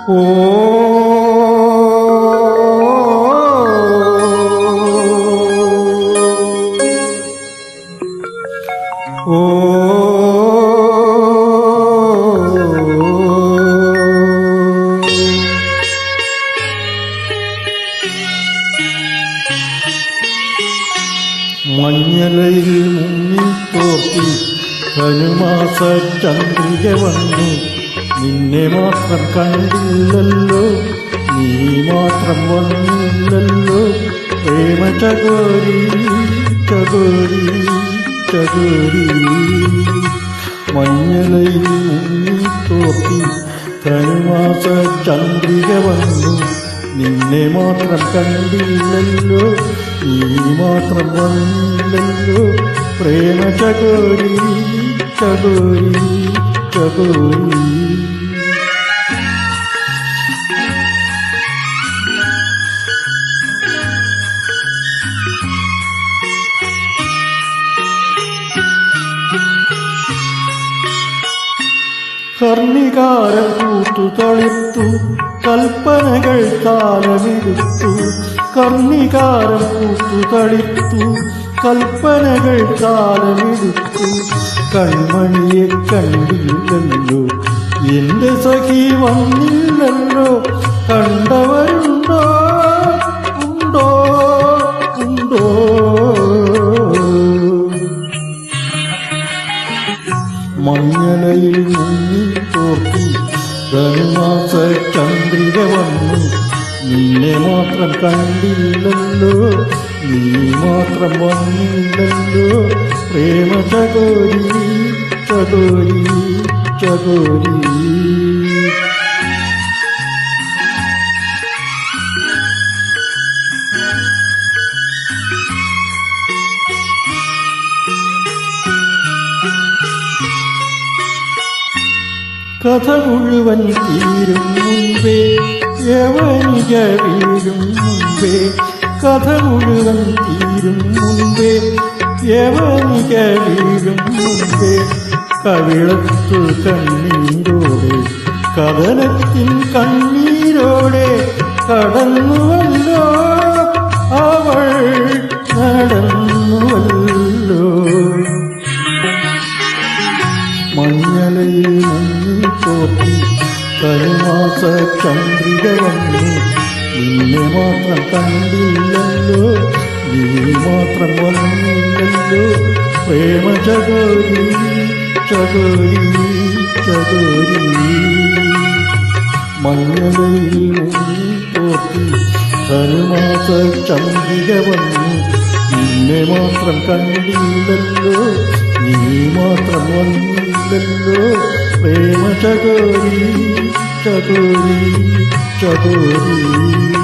ഓ ഓ മഞ്ഞലയിൽ മുങ്ങിത്തോക്കി ധനുമാസ ചന്ദ്രിക വന്നു. നിന്നെ മാത്രം കണ്ടില്ലല്ലോ, നീ മാത്രം വന്നില്ലല്ലോ. പ്രേമ ചകോരി ചകോരി ചകോരി. മഞ്ഞലയിൽ മുങ്ങിത്തോക്കി ധനുമാസ ചന്ദ്രിക വന്നു. നിന്നെ മാത്രം കണ്ടില്ലല്ലോ, നീ മാത്രം വന്നില്ലല്ലോ. പ്രേമ ചകോരി ചകോരി ചകോരി. കർണികാരം കൂത്തു തളിർത്തു, കൽപ്പനകൾ താലമെടുത്തു. കർണികാരം കൂത്തു തളിർത്തു, കൽപ്പനകൾ താലമെടുത്തു. കൺമണിയെ കണ്ടില്ലല്ലോ, എന്റെ സഖി വന്നില്ലല്ലോ. കണ്ടവരുണ്ടോ ഉണ്ടോ ഉണ്ടോ. മഞ്ഞലയിൽ മുങ്ങിത്തോക്കി ധനുമാസ ചന്ദ്രിക വന്നു. നിന്നെ മാത്രം കണ്ടില്ലല്ലോ, നീ മാത്രം വന്നില്ലല്ലോ. പ്രേമ ചകോരി ചകോരി ചകോരി. കഥ മുഴുവൻ തീരും മുൻപേ, യവനിക വീഴും മുൻപേ. കഥ മുഴുവൻ തീരും മുൻപേ, യവനിക വീഴും മുൻപേ. കവിളത്തു കണ്ണീരോടെ, കഥനത്തിൻ കണ്ണീരോടെ കടന്നുവല്ലോ അവൾ, നടന്നുവല്ലോ. മഞ്ഞലയിൽ മുങ്ങിത്തോക്കി ധനുമാസ ചന്ദ്രിക വന്നു. നിന്നെ മാത്രം കണ്ടില്ലല്ലോ, നീ മാത്രം വന്നില്ലല്ലോ. പ്രേമ ചകോരി ചകോരി ചകോരി. മഞ്ഞലയിൽ മുങ്ങിത്തോക്കി ധനുമാസ ചന്ദ്രിക വന്നു. നിന്നെ മാത്രം കണ്ടില്ലല്ലോ, നീ മാത്രം വന്നില്ലല്ലോ. പ്രേമ ചകോരി ചകോരി ചകോരി.